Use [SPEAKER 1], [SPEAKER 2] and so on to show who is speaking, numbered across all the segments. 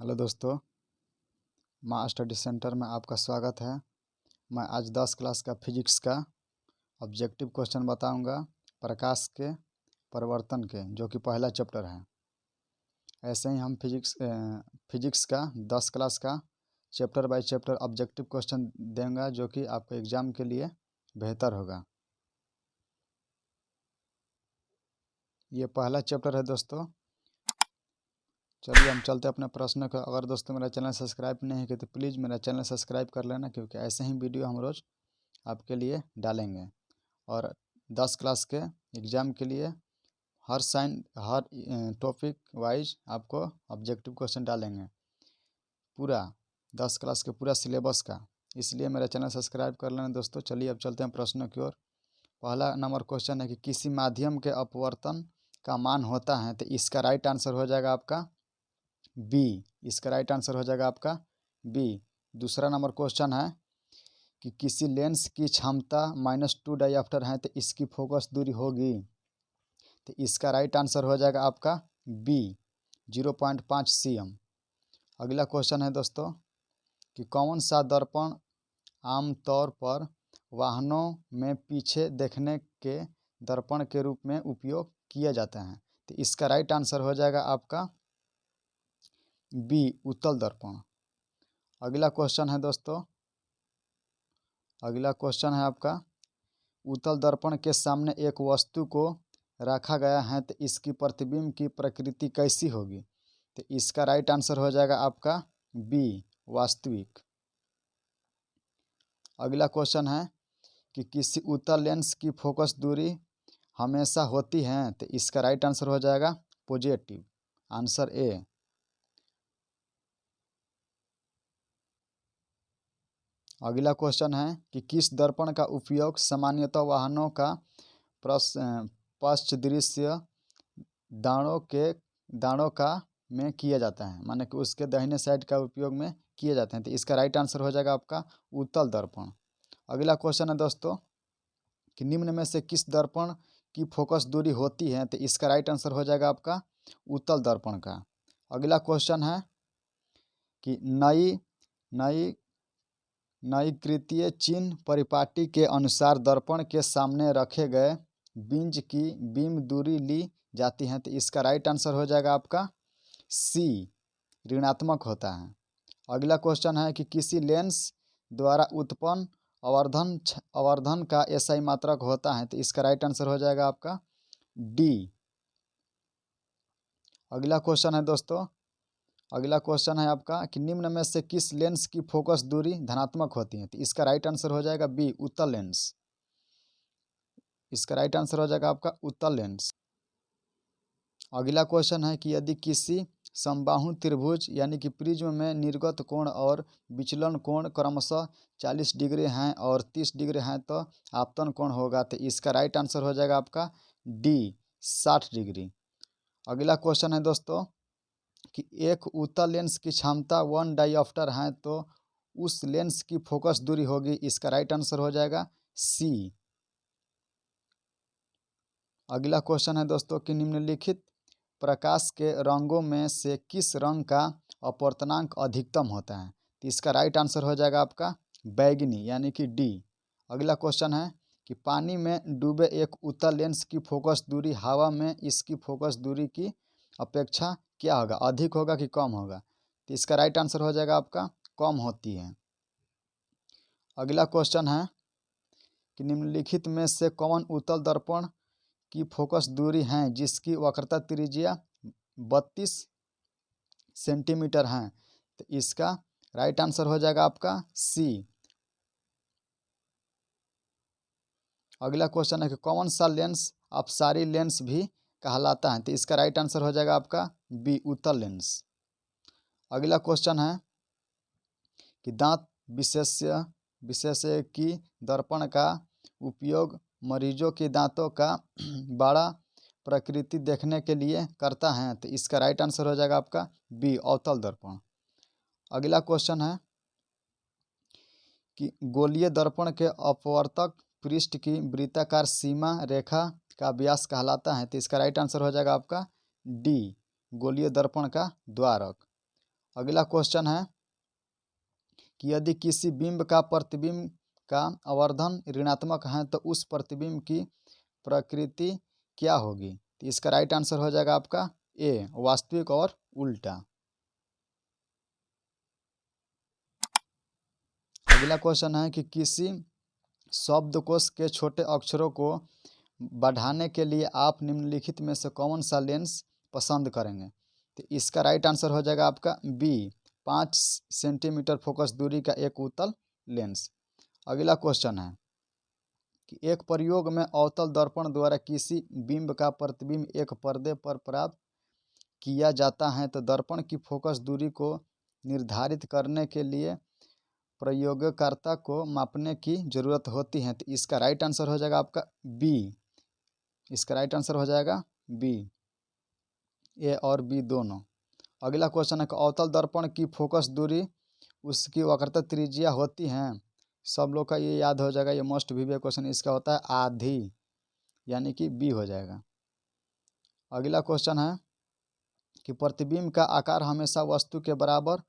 [SPEAKER 1] Hello दोस्तों, माँ study centre में आपका स्वागत है। मैं आज 10 क्लास का फिजिक्स का ऑब्जेक्टिव क्वेश्चन बताऊंगा प्रकाश के परिवर्तन के, जो कि पहला चैप्टर है। ऐसे ही हम फिजिक्स का 10 क्लास का chapter by chapter objective question देंगे, जो कि आपके एग्ज़ाम के लिए बेहतर होगा। ये पहला चैप्टर है दोस्तों। चलिए हम चलते अपने प्रश्न का। अगर दोस्तों मेरा चैनल सब्सक्राइब नहीं किया तो प्लीज़ मेरा चैनल सब्सक्राइब कर लेना, क्योंकि ऐसे ही वीडियो हम रोज़ आपके लिए डालेंगे। और 10 क्लास के एग्ज़ाम के लिए हर टॉपिक वाइज आपको ऑब्जेक्टिव क्वेश्चन डालेंगे, पूरा 10 क्लास के पूरा सिलेबस का। इसलिए मेरा चैनल सब्सक्राइब कर लेना दोस्तों। चलिए अब चलते हैं प्रश्नों की ओर। पहला नंबर क्वेश्चन है कि किसी माध्यम के अपवर्तन का मान होता है, तो इसका राइट आंसर हो जाएगा आपका बी। इसका राइट आंसर हो जाएगा आपका बी। दूसरा नंबर क्वेश्चन है कि किसी लेंस की क्षमता -2 डायऑप्टर है, तो इसकी फोकस दूरी होगी, तो इसका राइट आंसर हो जाएगा आपका बी 0.5 cm। अगला क्वेश्चन है दोस्तों कि कौन सा दर्पण आमतौर पर वाहनों में पीछे देखने के दर्पण के रूप में उपयोग किया जाता है, तो इसका राइट आंसर हो जाएगा आपका बी उत्तल दर्पण। अगला क्वेश्चन है दोस्तों, अगला क्वेश्चन है आपका उत्तल दर्पण के सामने एक वस्तु को रखा गया है, तो इसकी प्रतिबिंब की प्रकृति कैसी होगी, तो इसका राइट आंसर हो जाएगा आपका बी वास्तविक। अगला क्वेश्चन है कि किसी उत्तल लेंस की फोकस दूरी हमेशा होती है, तो इसका राइट आंसर हो जाएगा पॉजिटिव, आंसर ए। अगला क्वेश्चन है कि किस दर्पण का उपयोग सामान्यतः वाहनों का पश्च दृश्य दाणों का में किया जाता है, माने कि उसके दाहिने साइड का उपयोग में किए जाते हैं, तो इसका राइट आंसर हो जाएगा आपका उत्तल दर्पण। अगला क्वेश्चन है दोस्तों कि निम्न में से किस दर्पण की फोकस दूरी होती है, तो इसका राइट आंसर हो जाएगा आपका उत्तल दर्पण का। अगला क्वेश्चन है कि नई नई नईकृतीय चिन्ह परिपाटी के अनुसार दर्पण के सामने रखे गए बीज की बीम दूरी ली जाती है, तो इसका राइट आंसर हो जाएगा आपका सी ऋणात्मक होता है। अगला क्वेश्चन है कि किसी लेंस द्वारा उत्पन्न आवर्धन का एसआई मात्रक होता है, तो इसका राइट आंसर हो जाएगा आपका डी। अगला क्वेश्चन है दोस्तों, अगला क्वेश्चन है आपका कि निम्न में से किस लेंस की फोकस दूरी धनात्मक होती है, तो इसका राइट आंसर हो जाएगा बी उत्तल लेंस। इसका राइट आंसर हो जाएगा आपका उत्तल लेंस। अगला क्वेश्चन है कि यदि किसी समबाहु त्रिभुज यानी कि प्रिज्म में निर्गत कोण और विचलन कोण क्रमशः 40 डिग्री हैं और 30 डिग्री हैं, तो आपतन कोण होगा, तो इसका राइट आंसर हो जाएगा आपका डी 60 डिग्री। अगला क्वेश्चन है दोस्तों कि एक उत्तल लेंस की क्षमता 1 डायऑप्टर है, तो उस लेंस की फोकस दूरी होगी, इसका राइट आंसर हो जाएगा सी। अगला क्वेश्चन है दोस्तों कि निम्नलिखित प्रकाश के रंगों में से किस रंग का अपवर्तनांक अधिकतम होता है, तो इसका राइट आंसर हो जाएगा आपका बैगनी यानी कि डी। अगला क्वेश्चन है कि पानी में डूबे एक उत्तल लेंस की फोकस दूरी हवा में इसकी फोकस दूरी की अपेक्षा क्या होगा, अधिक होगा कि कम होगा, तो इसका राइट आंसर हो जाएगा आपका कम होती है। अगला क्वेश्चन है कि निम्नलिखित में से कौन उत्तल दर्पण की फोकस दूरी है जिसकी वक्रता त्रिज्या 32 सेंटीमीटर है, तो इसका राइट आंसर हो जाएगा आपका सी। अगला क्वेश्चन है कि कौन सा लेंस अपसारी लेंस भी कहलाता है, तो इसका राइट आंसर हो जाएगा आपका बी उत्तल लेंस। अगला क्वेश्चन है कि दांत विशेषज्ञ की दर्पण का उपयोग मरीजों के दांतों का बड़ा प्रकृति देखने के लिए करता है, तो इसका राइट आंसर हो जाएगा आपका बी अवतल दर्पण। अगला क्वेश्चन है कि गोलीय दर्पण के अपवर्तक पृष्ठ की वृत्ताकार सीमा रेखा का व्यास कहलाता है, तो इसका राइट आंसर हो जाएगा आपका डी गोलीय दर्पण का द्वारक। अगला क्वेश्चन है कि यदि किसी बिंब का प्रतिबिंब का आवर्धन ऋणात्मक है तो उस प्रतिबिंब की प्रकृति क्या होगी? तो इसका राइट आंसर हो जाएगा आपका ए, वास्तविक और उल्टा। अगला क्वेश्चन है कि किसी शब्दकोश के छोटे अक्षरों को बढ़ाने के लिए आप निम्नलिखित में से कौन सा लेंस पसंद करेंगे? तो इसका राइट आंसर हो जाएगा आपका बी, 5 सेंटीमीटर फोकस दूरी का एक उत्तल लेंस। अगला क्वेश्चन है कि एक प्रयोग में अवतल दर्पण द्वारा किसी बिंब का प्रतिबिंब एक पर्दे पर प्राप्त किया जाता है तो दर्पण की फोकस दूरी को निर्धारित करने के लिए प्रयोगकर्ता को मापने की जरूरत होती है। तो इसका राइट आंसर हो जाएगा आपका बी। इसका राइट आंसर हो जाएगा बी, ए और बी दोनों। अगला क्वेश्चन है कि अवतल दर्पण की फोकस दूरी उसकी वक्रता त्रिज्या होती है, सब लोग का ये याद हो जाएगा, ये मोस्ट वीवियस क्वेश्चन इसका होता है आधी, यानी कि बी हो जाएगा। अगला क्वेश्चन है कि प्रतिबिंब का आकार हमेशा वस्तु के बराबर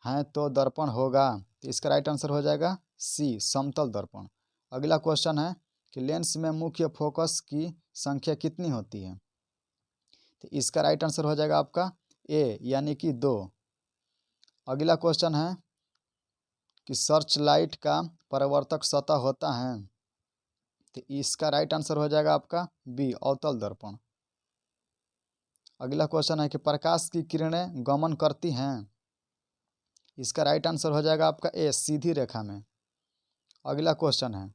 [SPEAKER 1] है तो दर्पण होगा। तो इसका राइट आंसर हो जाएगा सी, समतल दर्पण। अगला क्वेश्चन है कि लेंस में मुख्य फोकस की संख्या कितनी होती है? तो इसका राइट आंसर हो जाएगा आपका ए, यानी कि 2। अगला क्वेश्चन है कि सर्च लाइट का परावर्तक सतह होता है। तो इसका राइट आंसर हो जाएगा आपका बी, अवतल दर्पण। अगला क्वेश्चन है कि प्रकाश की किरणें गमन करती हैं। इसका राइट आंसर हो जाएगा आपका ए, सीधी रेखा में। अगला क्वेश्चन है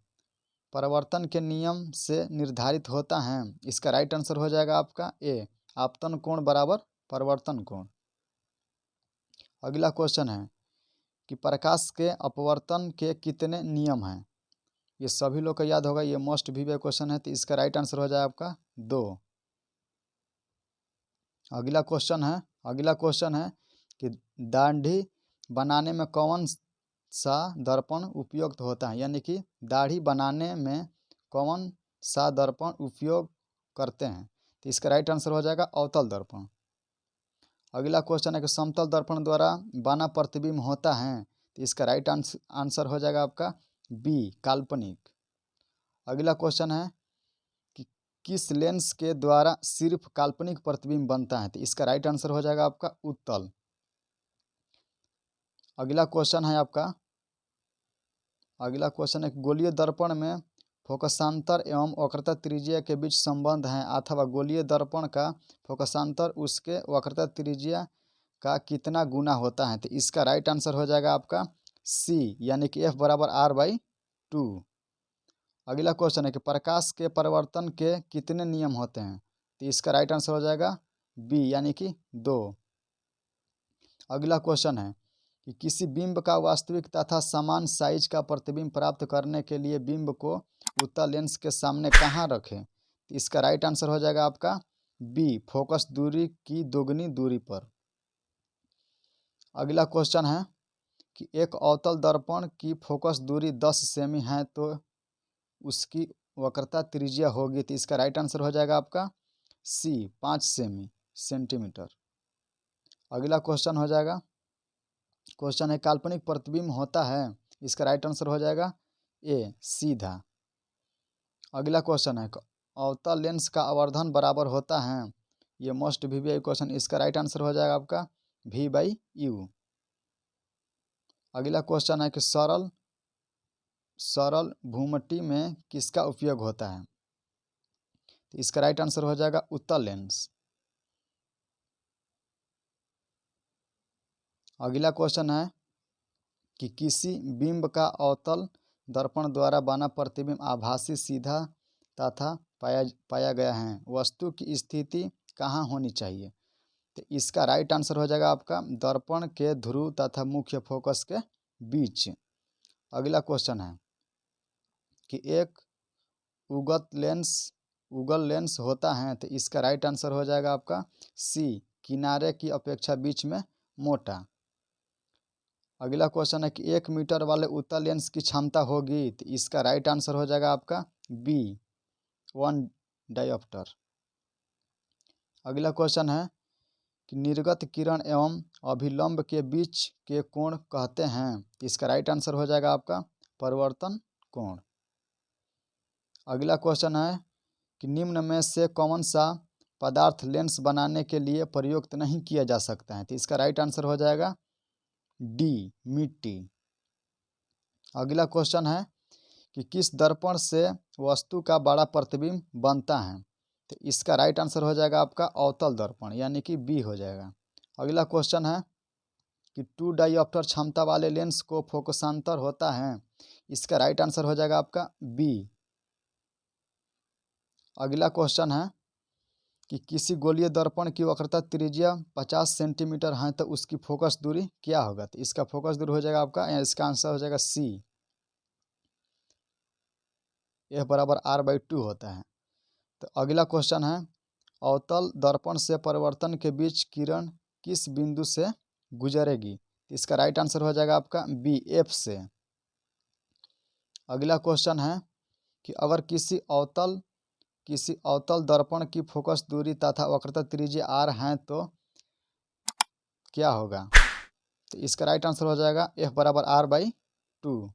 [SPEAKER 1] परावर्तन के नियम से निर्धारित होता है। इसका राइट आंसर हो जाएगा आपका ए, आपतन कोण बराबर परावर्तन कोण। अगला क्वेश्चन है कि प्रकाश के अपवर्तन के कितने नियम हैं? ये सभी लोग को याद होगा, ये मोस्ट वीवियस क्वेश्चन है। तो इसका राइट आंसर हो जाएगा आपका 2। अगला क्वेश्चन है कि दाढ़ी बनाने में कौन सा दर्पण उपयुक्त होता है, यानी कि दाढ़ी बनाने में कौन सा दर्पण उपयोग करते हैं? तो इसका राइट आंसर हो जाएगा अवतल दर्पण। अगला क्वेश्चन है कि समतल दर्पण द्वारा बना प्रतिबिंब होता है। तो इसका राइट आंसर हो जाएगा आपका बी, काल्पनिक। अगला क्वेश्चन है कि किस लेंस के द्वारा सिर्फ काल्पनिक प्रतिबिंब बनता है? तो इसका राइट आंसर हो जाएगा आपका उत्तल। अगला क्वेश्चन है कि गोलीय दर्पण में फोकसांतर एवं वक्रता त्रिज्या के बीच संबंध है अथवा गोलीय दर्पण का फोकसांतर उसके वक्रता त्रिज्या का कितना गुना होता है? तो इसका राइट आंसर हो जाएगा आपका सी, यानी कि F बराबर R/2। अगला क्वेश्चन है कि प्रकाश के परावर्तन के कितने नियम होते हैं? तो इसका राइट आंसर हो जाएगा बी, यानी कि 2। अगला क्वेश्चन है कि किसी बिंब का वास्तविक तथा समान साइज का प्रतिबिंब प्राप्त करने के लिए बिंब को उत्तल लेंस के सामने कहाँ रखें? तो इसका राइट आंसर हो जाएगा आपका बी, फोकस दूरी की दोगुनी दूरी पर। अगला क्वेश्चन है कि एक अवतल दर्पण की फोकस दूरी 10 सेमी है तो उसकी वक्रता त्रिज्या होगी। तो इसका राइट आंसर हो जाएगा आपका सी, 5 सेंटीमीटर। अगला क्वेश्चन है काल्पनिक प्रतिबिंब होता है। इसका राइट आंसर हो जाएगा ए, सीधा। अगला क्वेश्चन है अवतल लेंस का आवर्धन बराबर होता है। ये मोस्ट वीवियस क्वेश्चन, इसका राइट आंसर हो जाएगा आपका V/U। अगला क्वेश्चन है कि सरल भूमटी में किसका उपयोग होता है? तो इसका राइट आंसर हो जाएगा उत्तल लेंस। अगला क्वेश्चन है कि किसी बिंब का अवतल दर्पण द्वारा बना प्रतिबिंब आभासी सीधा तथा पाया गया है, वस्तु की स्थिति कहाँ होनी चाहिए? तो इसका राइट आंसर हो जाएगा आपका दर्पण के ध्रुव तथा मुख्य फोकस के बीच। अगला क्वेश्चन है कि एक उगल लेंस होता है। तो इसका राइट आंसर हो जाएगा आपका सी, किनारे की अपेक्षा बीच में मोटा। अगला क्वेश्चन है कि 1 मीटर वाले उत्तल लेंस की क्षमता होगी। तो इसका राइट आंसर हो जाएगा आपका बी, 1 डायोप्टर। अगला क्वेश्चन है कि निर्गत किरण एवं अभिलंब के बीच के कोण कहते हैं? तो इसका राइट आंसर हो जाएगा आपका परिवर्तन कोण। अगला क्वेश्चन है कि निम्न में से कौन सा पदार्थ लेंस बनाने के लिए प्रयुक्त नहीं किया जा सकता है? तो इसका राइट आंसर हो जाएगा डी, मिट्टी। अगला क्वेश्चन है कि किस दर्पण से वस्तु का बड़ा प्रतिबिंब बनता है? तो इसका राइट आंसर हो जाएगा आपका अवतल दर्पण, यानी कि बी हो जाएगा। अगला क्वेश्चन है कि 2 डाईऑप्टर क्षमता वाले लेंस को फोकसांतर होता है? इसका राइट आंसर हो जाएगा आपका बी। अगला क्वेश्चन है कि किसी गोलीय दर्पण की वक्रता त्रिज्या 50 सेंटीमीटर है तो उसकी फोकस दूरी क्या होगा? तो इसका फोकस दूरी हो जाएगा आपका, इसका आंसर हो जाएगा सी, F बराबर R/2 होता है। तो अगला क्वेश्चन है अवतल दर्पण से परावर्तन के बीच किरण किस बिंदु से गुजरेगी? इसका राइट आंसर हो जाएगा आपका बी, F से। अगला क्वेश्चन है कि अगर किसी अवतल दर्पण की फोकस दूरी तथा वक्रता त्रिज्या R है तो क्या होगा? तो इसका राइट आंसर हो जाएगा F बराबर R/2।